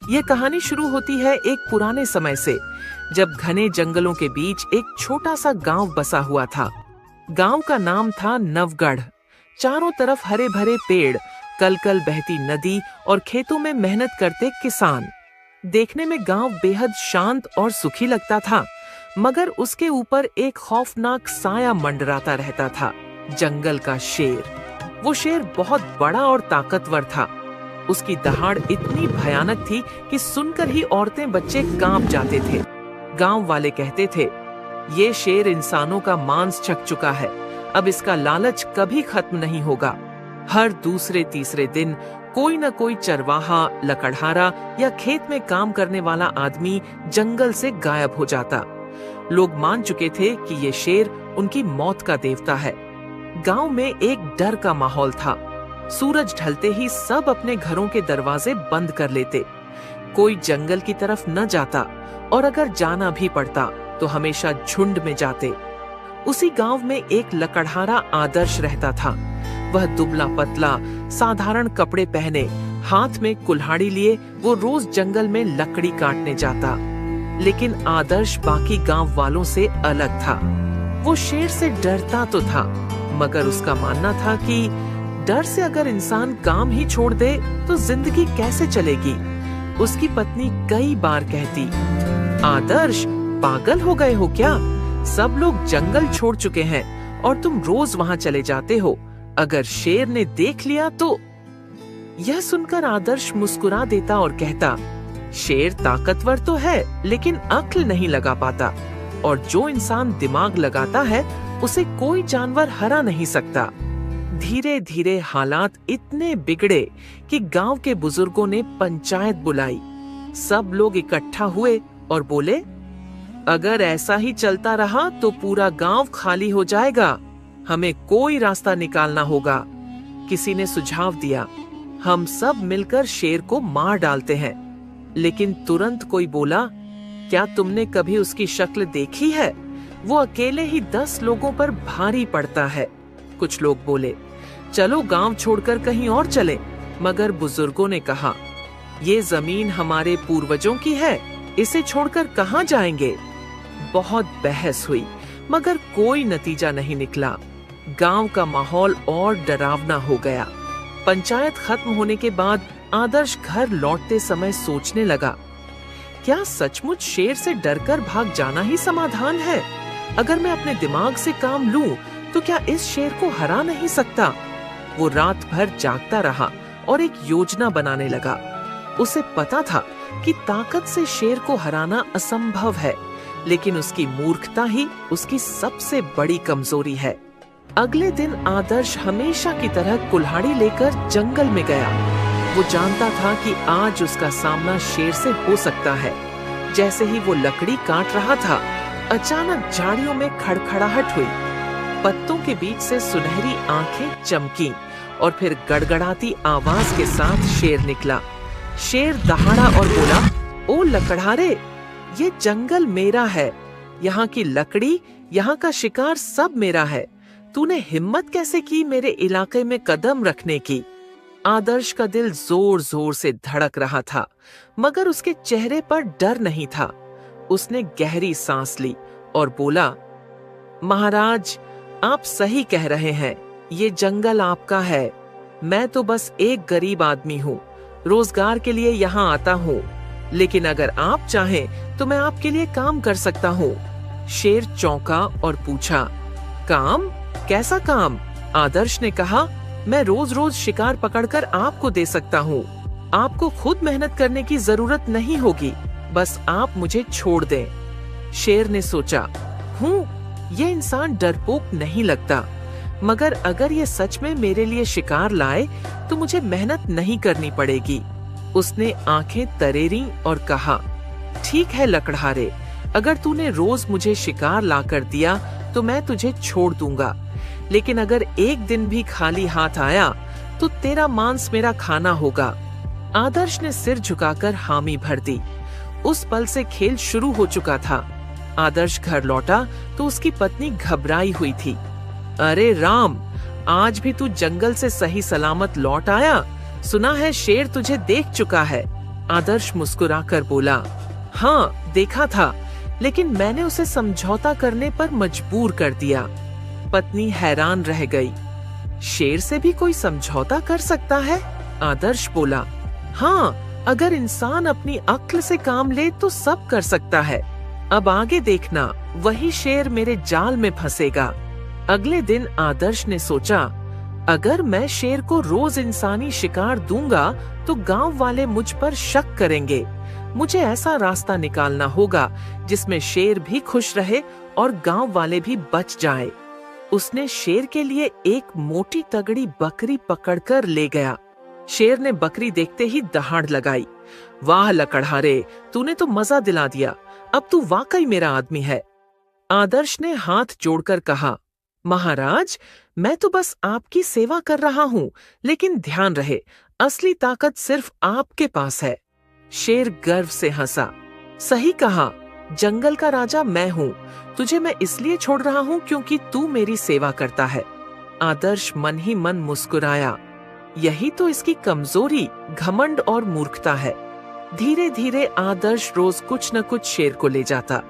ये कहानी शुरू होती है एक पुराने समय से, जब घने जंगलों के बीच एक छोटा सा गांव बसा हुआ था। गांव का नाम था नवगढ़। चारों तरफ हरे भरे पेड़, कल कल बहती नदी और खेतों में मेहनत करते किसान। देखने में गांव बेहद शांत और सुखी लगता था, मगर उसके ऊपर एक खौफनाक साया मंडराता रहता था, जंगल का शेर। वो शेर बहुत बड़ा और ताकतवर था। उसकी दहाड़ इतनी भयानक थी कि सुनकर ही औरतें बच्चे कांप जाते थे। गांव वाले कहते थे, ये शेर इंसानों का मांस चख चुका है, अब इसका लालच कभी खत्म नहीं होगा। हर दूसरे तीसरे दिन कोई न कोई चरवाहा, लकड़हारा या खेत में काम करने वाला आदमी जंगल से गायब हो जाता। लोग मान चुके थे कि ये शेर उनकी मौत का देवता है। गांव में एक डर का माहौल था। सूरज ढलते ही सब अपने घरों के दरवाजे बंद कर लेते। कोई जंगल की तरफ न जाता, और अगर जाना भी पड़ता तो हमेशा झुंड में जाते। उसी गांव में एक लकड़हारा आदर्श रहता था। वह दुबला पतला, साधारण कपड़े पहने, हाथ में कुल्हाड़ी लिए वो रोज जंगल में लकड़ी काटने जाता। लेकिन आदर्श बाकी गांव वालों से अलग था। वो शेर से डरता तो था, मगर उसका मानना था कि डर से अगर इंसान काम ही छोड़ दे तो जिंदगी कैसे चलेगी। उसकी पत्नी कई बार कहती, आदर्श, पागल हो गए हो क्या? सब लोग जंगल छोड़ चुके हैं और तुम रोज वहां चले जाते हो। अगर शेर ने देख लिया तो। यह सुनकर आदर्श मुस्कुरा देता और कहता, शेर ताकतवर तो है, लेकिन अक्ल नहीं लगा पाता, और जो इंसान दिमाग लगाता है उसे कोई जानवर हरा नहीं सकता। धीरे धीरे हालात इतने बिगड़े कि गांव के बुजुर्गों ने पंचायत बुलाई। सब लोग इकट्ठा हुए और बोले, अगर ऐसा ही चलता रहा तो पूरा गांव खाली हो जाएगा। हमें कोई रास्ता निकालना होगा। किसी ने सुझाव दिया, हम सब मिलकर शेर को मार डालते हैं। लेकिन तुरंत कोई बोला, क्या तुमने कभी उसकी शक्ल देखी है? वो अकेले ही 10 लोगों पर भारी पड़ता है। कुछ लोग बोले, चलो गांव छोड़कर कहीं और चलें। मगर बुजुर्गों ने कहा, ये जमीन हमारे पूर्वजों की है, इसे छोड़कर कहां जाएंगे? बहुत बहस हुई, मगर कोई नतीजा नहीं निकला। गांव का माहौल और डरावना हो गया। पंचायत खत्म होने के बाद आदर्श घर लौटते समय सोचने लगा, क्या सचमुच शेर से डरकर भाग जाना ही समाधान है? अगर मैं अपने दिमाग से काम लूं तो क्या इस शेर को हरा नहीं सकता? वो रात भर जागता रहा और एक योजना बनाने लगा। उसे पता था कि ताकत से शेर को हराना असंभव है, लेकिन उसकी मूर्खता ही उसकी सबसे बड़ी कमजोरी है। अगले दिन आदर्श हमेशा की तरह कुल्हाड़ी लेकर जंगल में गया। वो जानता था कि आज उसका सामना शेर से हो सकता है। जैसे ही वो लकड़ी काट रहा था, अचानक झाड़ियों में खड़खड़ाहट हुई। पत्तों के बीच से सुनहरी आंखें चमकी और फिर गड़गड़ाती आवाज के साथ शेर निकला। शेर दहाड़ा और बोला, ओ लकड़हारे, ये जंगल मेरा है। यहाँ की लकड़ी, यहाँ का शिकार सब मेरा है। तूने हिम्मत कैसे की मेरे इलाके में कदम रखने की? आदर्श का दिल जोर जोर से धड़क रहा था, मगर उसके चेहरे पर डर नहीं था। उसने गहरी सांस ली और बोला, महाराज, आप सही कह रहे हैं, ये जंगल आपका है। मैं तो बस एक गरीब आदमी हूँ, रोजगार के लिए यहाँ आता हूँ। लेकिन अगर आप चाहें तो मैं आपके लिए काम कर सकता हूँ। शेर चौंका और पूछा, काम? कैसा काम? आदर्श ने कहा, मैं रोज रोज शिकार पकड़कर आपको दे सकता हूँ। आपको खुद मेहनत करने की जरूरत नहीं होगी, बस आप मुझे छोड़ दें। शेर ने सोचा, ये इंसान डरपोक नहीं लगता, मगर अगर ये सच में मेरे लिए शिकार लाए तो मुझे मेहनत नहीं करनी पड़ेगी। उसने आंखें तरेरी और कहा, ठीक है लकड़हारे, अगर तूने रोज मुझे शिकार लाकर दिया तो मैं तुझे छोड़ दूंगा। लेकिन अगर एक दिन भी खाली हाथ आया तो तेरा मांस मेरा खाना होगा। आदर्श ने सिर झुकाकर हामी भर दी। उस पल से खेल शुरू हो चुका था। आदर्श घर लौटा तो उसकी पत्नी घबराई हुई थी। अरे राम, आज भी तू जंगल से सही सलामत लौट आया? सुना है शेर तुझे देख चुका है। आदर्श मुस्कुराकर बोला, हाँ देखा था, लेकिन मैंने उसे समझौता करने पर मजबूर कर दिया। पत्नी हैरान रह गई। शेर से भी कोई समझौता कर सकता है? आदर्श बोला, हाँ, अगर इंसान अपनी अक्ल से काम ले तो सब कर सकता है। अब आगे देखना, वही शेर मेरे जाल में फंसेगा। अगले दिन आदर्श ने सोचा, अगर मैं शेर को रोज इंसानी शिकार दूंगा तो गांव वाले मुझ पर शक करेंगे। मुझे ऐसा रास्ता निकालना होगा जिसमें शेर भी खुश रहे और गांव वाले भी बच जाएं। उसने शेर के लिए एक मोटी तगड़ी बकरी पकड़कर ले गया। शेर ने बकरी देखते ही दहाड़ लगाई। वाह लकड़हारे, तूने तो मजा दिला दिया, अब तू वाकई मेरा आदमी है। आदर्श ने हाथ जोड़कर कहा, महाराज, मैं तो बस आपकी सेवा कर रहा हूँ, लेकिन ध्यान रहे, असली ताकत सिर्फ आपके पास है। शेर गर्व से हंसा, सही कहा, जंगल का राजा मैं हूँ। तुझे मैं इसलिए छोड़ रहा हूँ क्योंकि तू मेरी सेवा करता है। आदर्श मन ही मन मुस्कुराया। यही तो इसकी कमजोरी, घमंड और मूर्खता है। धीरे धीरे आदर्श रोज कुछ न कुछ शेर को ले जाता।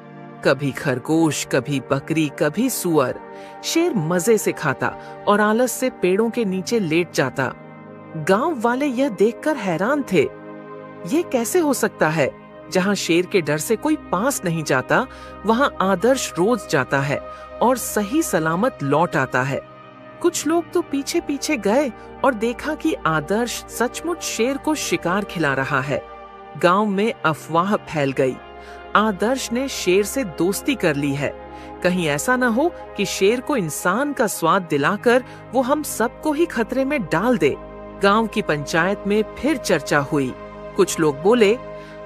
कभी खरगोश, कभी बकरी, कभी सुअर। शेर मजे से खाता और आलस से पेड़ों के नीचे लेट जाता। गांव वाले यह देखकर हैरान थे। ये कैसे हो सकता है? जहां शेर के डर से कोई पास नहीं जाता, वहां आदर्श रोज जाता है और सही सलामत लौट आता है। कुछ लोग तो पीछे पीछे गए और देखा कि आदर्श सचमुच शेर को शिकार खिला रहा है। गांव में अफवाह फैल गई, आदर्श ने शेर से दोस्ती कर ली है। कहीं ऐसा न हो कि शेर को इंसान का स्वाद दिलाकर वो हम सबको ही खतरे में डाल दे। गांव की पंचायत में फिर चर्चा हुई। कुछ लोग बोले,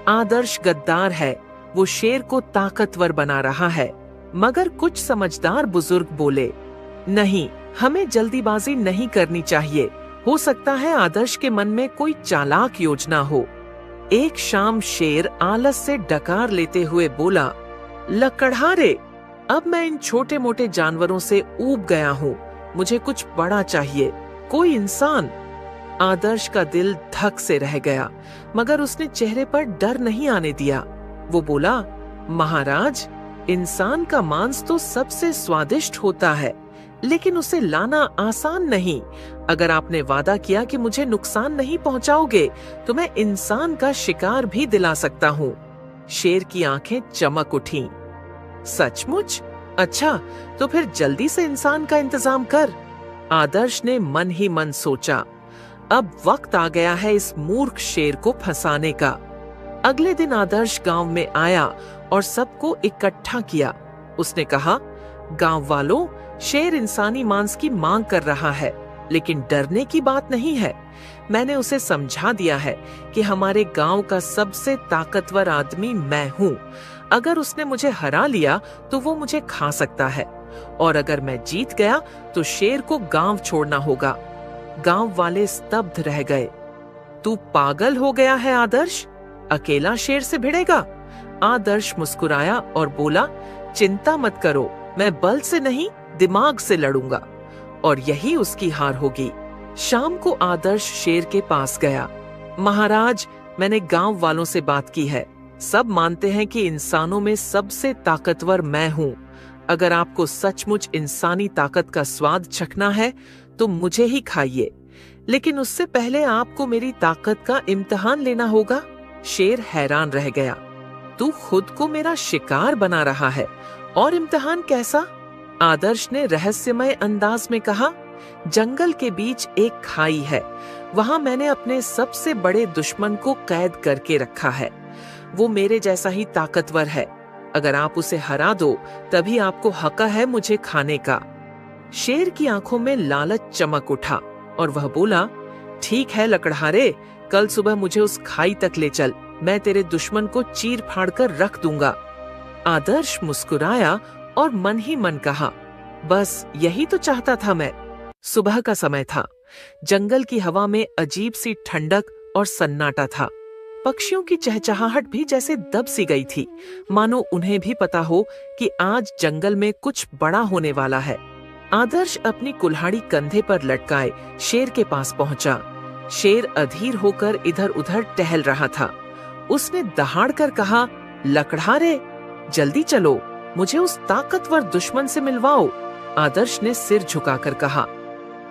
आदर्श गद्दार है, वो शेर को ताकतवर बना रहा है। मगर कुछ समझदार बुजुर्ग बोले, नहीं, हमें जल्दीबाजी नहीं करनी चाहिए। हो सकता है आदर्श के मन में कोई चालाक योजना हो। एक शाम शेर आलस से डकार लेते हुए बोला, लकड़हारे, अब मैं इन छोटे मोटे जानवरों से ऊब गया हूँ। मुझे कुछ बड़ा चाहिए, कोई इंसान। आदर्श का दिल धक से रह गया, मगर उसने चेहरे पर डर नहीं आने दिया। वो बोला, महाराज, इंसान का मांस तो सबसे स्वादिष्ट होता है, लेकिन उसे लाना आसान नहीं। अगर आपने वादा किया कि मुझे नुकसान नहीं पहुंचाओगे, तो मैं इंसान का शिकार भी दिला सकता हूँ। शेर की आंखें चमक उठीं। सचमुच? अच्छा, तो फिर जल्दी से इंसान का इंतजाम कर। आदर्श ने मन ही मन सोचा, अब वक्त आ गया है इस मूर्ख शेर को फंसाने का। अगले दिन आदर्श गांव में आया और सबको इकट्ठा किया। उसने कहा, गांव वालों, शेर इंसानी मांस की मांग कर रहा है, लेकिन डरने की बात नहीं है। मैंने उसे समझा दिया है कि हमारे गांव का सबसे ताकतवर आदमी मैं हूँ। अगर उसने मुझे हरा लिया तो वो मुझे खा सकता है, और अगर मैं जीत गया तो शेर को गांव छोड़ना होगा। गांव वाले स्तब्ध रह गए। तू पागल हो गया है आदर्श? अकेला शेर से भिड़ेगा? आदर्श मुस्कुराया और बोला, चिंता मत करो, मैं बल से नहीं, दिमाग से लड़ूंगा, और यही उसकी हार होगी। शाम को आदर्श शेर के पास गया। महाराज, मैंने गांव वालों से बात की है। सब मानते हैं कि इंसानों में सबसे ताकतवर मैं हूँ। अगर आपको सचमुच इंसानी ताकत का स्वाद चखना है तो मुझे ही खाइए, लेकिन उससे पहले आपको मेरी ताकत का इम्तिहान लेना होगा। शेर हैरान रह गया। तू खुद को मेरा शिकार बना रहा है, और इम्तिहान कैसा? आदर्श ने रहस्यमय अंदाज में कहा, जंगल के बीच एक खाई है, वहां मैंने अपने सबसे बड़े दुश्मन को कैद करके रखा है। वो मेरे जैसा ही ताकतवर है। अगर आप उसे हरा दो, तभी आपको हक है मुझे खाने का। शेर की आंखों में लालच चमक उठा और वह बोला, ठीक है लकड़हारे, कल सुबह मुझे उस खाई तक ले चल, मैं तेरे दुश्मन को चीर फाड़ कर रख दूंगा। आदर्श मुस्कुराया और मन ही मन कहा, बस यही तो चाहता था मैं। सुबह का समय था। जंगल की हवा में अजीब सी ठंडक और सन्नाटा था। पक्षियों की चहचहाहट भी जैसे दब सी गई थी, मानो उन्हें भी पता हो कि आज जंगल में कुछ बड़ा होने वाला है। आदर्श अपनी कुल्हाड़ी कंधे पर लटकाए शेर के पास पहुंचा। शेर अधीर होकर इधर उधर टहल रहा था। उसने दहाड़ कर कहा, लकड़हारे, जल्दी चलो, मुझे उस ताकतवर दुश्मन से मिलवाओ। आदर्श ने सिर झुकाकर कहा,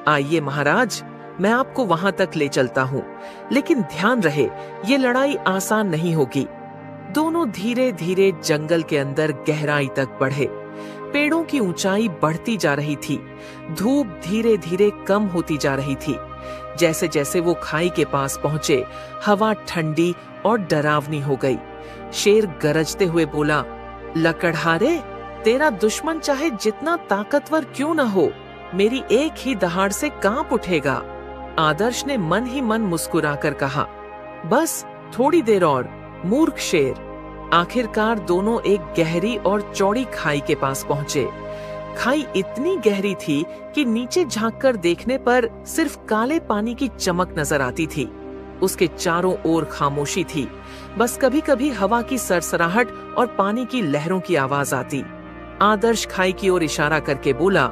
आइए महाराज, मैं आपको वहां तक ले चलता हूँ, लेकिन ध्यान रहे ये लड़ाई आसान नहीं होगी। दोनों धीरे धीरे जंगल के अंदर गहराई तक बढ़े। पेड़ों की ऊंचाई बढ़ती जा रही थी, धूप धीरे धीरे कम होती जा रही थी। जैसे जैसे वो खाई के पास पहुंचे, हवा ठंडी और डरावनी हो गई। शेर गरजते हुए बोला, लकड़हारे, तेरा दुश्मन चाहे जितना ताकतवर क्यों न हो, मेरी एक ही दहाड़ से कांप उठेगा। आदर्श ने मन ही मन मुस्कुराकर कहा, बस थोड़ी देर और, मूर्ख शेर। आखिरकार दोनों एक गहरी और चौड़ी खाई के पास पहुंचे। खाई इतनी गहरी थी कि नीचे झांककर देखने पर सिर्फ काले पानी की चमक नजर आती थी। उसके चारों ओर खामोशी थी, बस कभी कभी हवा की सरसराहट और पानी की लहरों की आवाज आती। आदर्श खाई की ओर इशारा करके बोला,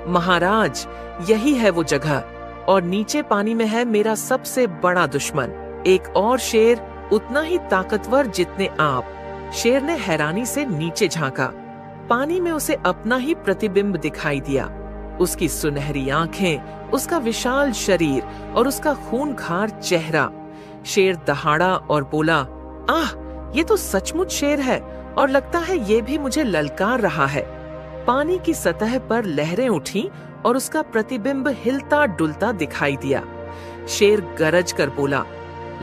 महाराज, यही है वो जगह, और नीचे पानी में है मेरा सबसे बड़ा दुश्मन, एक और शेर उतना ही ताकतवर जितने आप। शेर ने हैरानी से नीचे झांका। पानी में उसे अपना ही प्रतिबिंब दिखाई दिया। उसकी सुनहरी आंखें, उसका विशाल शरीर और उसका खूंखार चेहरा। शेर दहाड़ा और बोला, आह, ये तो सचमुच शेर है, और लगता है ये भी मुझे ललकार रहा है। पानी की सतह पर लहरें उठी और उसका प्रतिबिंब हिलता डुलता दिखाई दिया। शेर गरज कर बोला,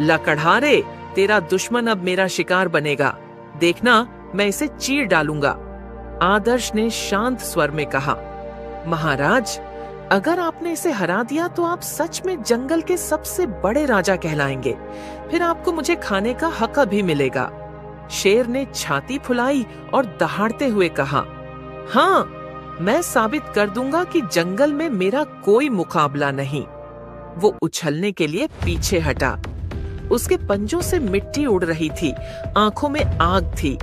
लकड़हारे, तेरा दुश्मन अब मेरा शिकार बनेगा, देखना मैं इसे चीर डालूंगा। आदर्श ने शांत स्वर में कहा, महाराज, अगर आपने इसे हरा दिया तो आप सच में जंगल के सबसे बड़े राजा कहलाएंगे, फिर आपको मुझे खाने का हक भी मिलेगा। शेर ने छाती फुलाई और दहाड़ते हुए कहा, हाँ, मैं साबित कर दूंगा कि जंगल में मेरा कोई मुकाबला नहीं। वो उछलने के लिए पीछे हटा। उसके पंजों से मिट्टी उड़ रही थी, आंखों में आग थी।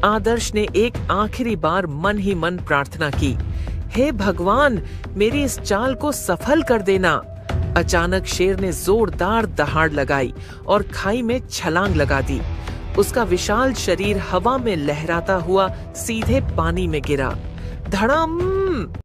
आदर्श ने एक आखिरी बार मन ही मन प्रार्थना की, हे भगवान, मेरी इस चाल को सफल कर देना। अचानक शेर ने जोरदार दहाड़ लगाई और खाई में छलांग लगा दी। उसका विशाल शरीर हवा में लहराता हुआ सीधे पानी में गिरा। धड़ाम!